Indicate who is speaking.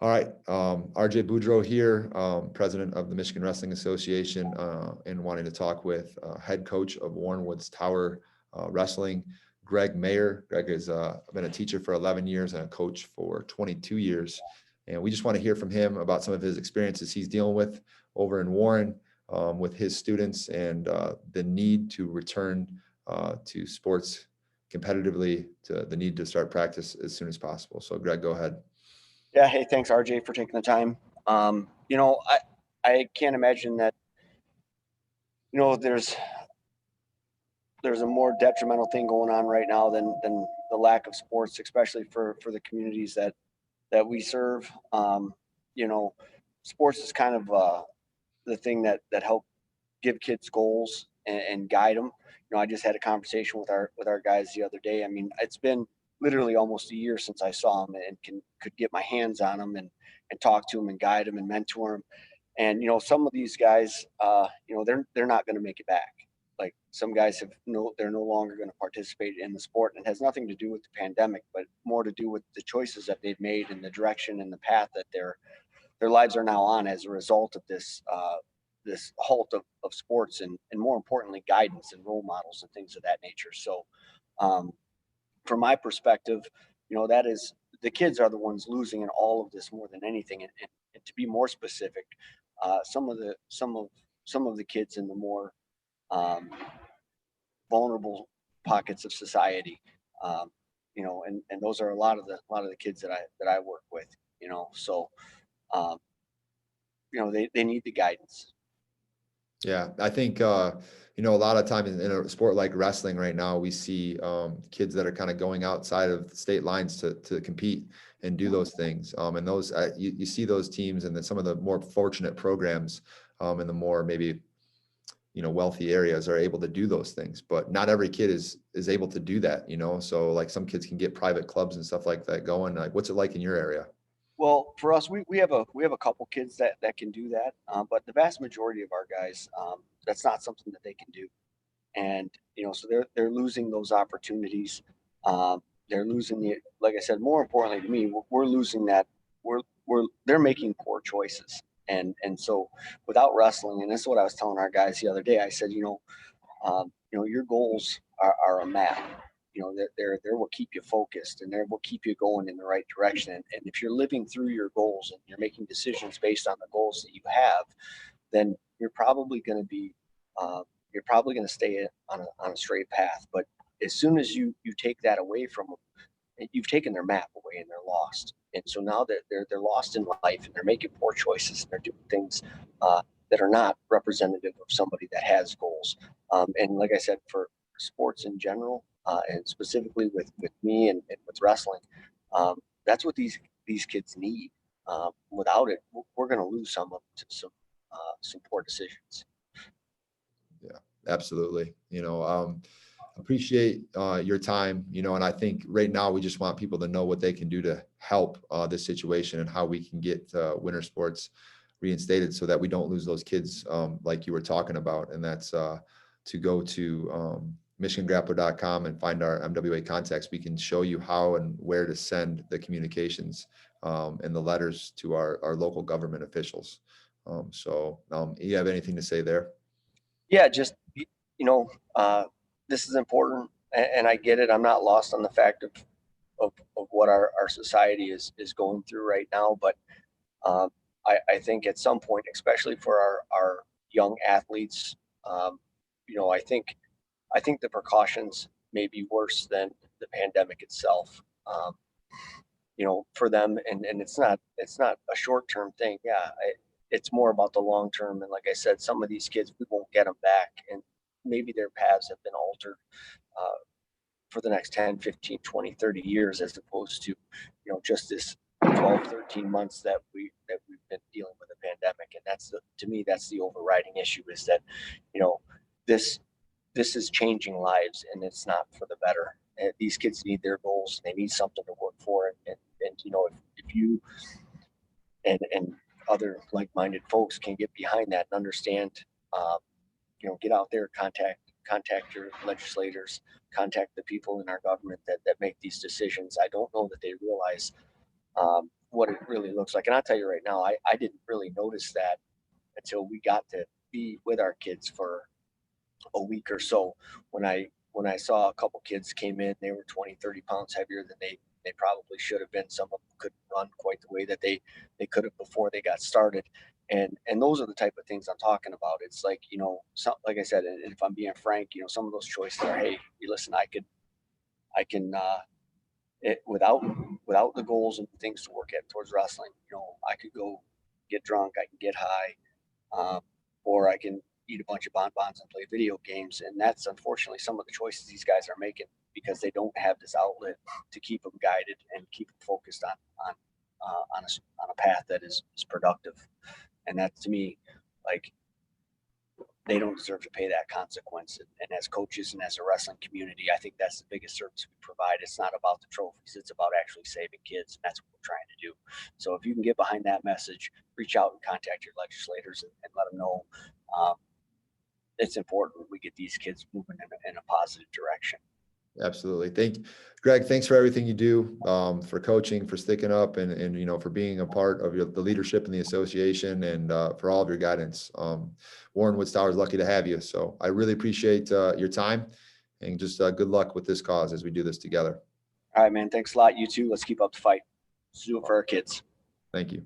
Speaker 1: All right, RJ Boudreau here, president of the Michigan Wrestling Association, and wanting to talk with head coach of Warren Woods Tower Wrestling, Greg Mayer. Greg has been a teacher for 11 years and a coach for 22 years. And we just want to hear from him about some of his experiences he's dealing with over in Warren with his students and the need to return to sports competitively, to the need to start practice as soon as possible. So Greg, go ahead.
Speaker 2: Yeah. Hey, thanks, RJ, for taking the time. I can't imagine that, there's a more detrimental thing going on right now than the lack of sports, especially for the communities that we serve. You know, Sports is kind of the thing that help give kids goals and guide them. I just had a conversation with our guys the other day. I mean, it's been literally almost a year since I saw them and could get my hands on them and talk to them and guide them and mentor them. And some of these guys, they're not going to make it back. Like some guys they're no longer going to participate in the sport, and it has nothing to do with the pandemic, but more to do with the choices that they've made and the direction and the path that their lives are now on as a result of this halt of sports and more importantly guidance and role models and things of that nature. So from my perspective, that is, the kids are the ones losing in all of this more than anything. And to be more specific, some of the kids in the more vulnerable pockets of society, and those are a lot of the kids that I work with. So um, they need the guidance.
Speaker 1: Yeah, I think a lot of times in a sport like wrestling right now, we see kids that are kind of going outside of state lines to compete and do those things. And those you see those teams and then some of the more fortunate programs in the more maybe wealthy areas are able to do those things, but not every kid is able to do that. So like some kids can get private clubs and stuff like that going. Like, what's it like in your area?
Speaker 2: Well, for us, we have a couple kids that can do that, but the vast majority of our guys, that's not something that they can do, and so they're losing those opportunities. They're losing like I said, more importantly to me, we're losing that. They're making poor choices, and so without wrestling, and this is what I was telling our guys the other day. I said, your goals are a map. They're what keep you focused, and they're what keep you going in the right direction. And if you're living through your goals and you're making decisions based on the goals that you have, then you're probably going to stay on a straight path. But as soon as you take that away from them, you've taken their map away and they're lost. And so now that they're lost in life and they're making poor choices and they're doing things that are not representative of somebody that has goals. And like I said, for sports in general, and specifically with me and with wrestling, that's what these kids need. Without it, we're going to lose some of them to some poor decisions.
Speaker 1: Yeah, absolutely. Appreciate your time, and I think right now we just want people to know what they can do to help this situation and how we can get winter sports reinstated so that we don't lose those kids like you were talking about. And that's to go to michigangrappler.com and find our MWA contacts. We can show you how and where to send the communications and the letters to our local government officials. You have anything to say there?
Speaker 2: Yeah, just this is important, and I get it. I'm not lost on the fact of what our society is going through right now, but um, I think at some point, especially for our young athletes, I think the precautions may be worse than the pandemic itself. For them, and it's not a short term thing. Yeah, it's more about the long term. And like I said, some of these kids, we won't get them back, and maybe their paths have been altered uh, for the next 10, 15, 20, 30 years, as opposed to just this 12, 13 months that we've been dealing with the pandemic. And to me, that's the overriding issue, is that this this is changing lives, and it's not for the better. And these kids need their goals, and they need something to work for. And if you and other like-minded folks can get behind that and understand, um, get out there, contact your legislators, contact the people in our government that make these decisions. I don't know that they realize what it really looks like. And I'll tell you right now, I didn't really notice that until we got to be with our kids for a week or so. When I saw a couple kids came in, they were 20, 30 pounds heavier than they probably should have been. Some of them couldn't run quite the way that they could have before they got started. And those are the type of things I'm talking about. It's like, like I said, and if I'm being frank, some of those choices are, hey, listen, I can without the goals and things to work at towards wrestling, I could go get drunk, I can get high, or I can eat a bunch of bonbons and play video games. And that's unfortunately some of the choices these guys are making because they don't have this outlet to keep them guided and keep them focused on a path that is productive. And that to me, like, they don't deserve to pay that consequence. And as coaches and as a wrestling community, I think that's the biggest service we provide. It's not about the trophies, it's about actually saving kids. And that's what we're trying to do. So if you can get behind that message, reach out and contact your legislators and let them know it's important we get these kids moving in a positive direction.
Speaker 1: Absolutely. Greg, thanks for everything you do, for coaching, for sticking up and for being a part of the leadership in the association and for all of your guidance. Warren Woods Tower is lucky to have you. So I really appreciate your time and just good luck with this cause as we do this together.
Speaker 2: All right, man. Thanks a lot. You too. Let's keep up the fight. Let's do it for our kids.
Speaker 1: Thank you.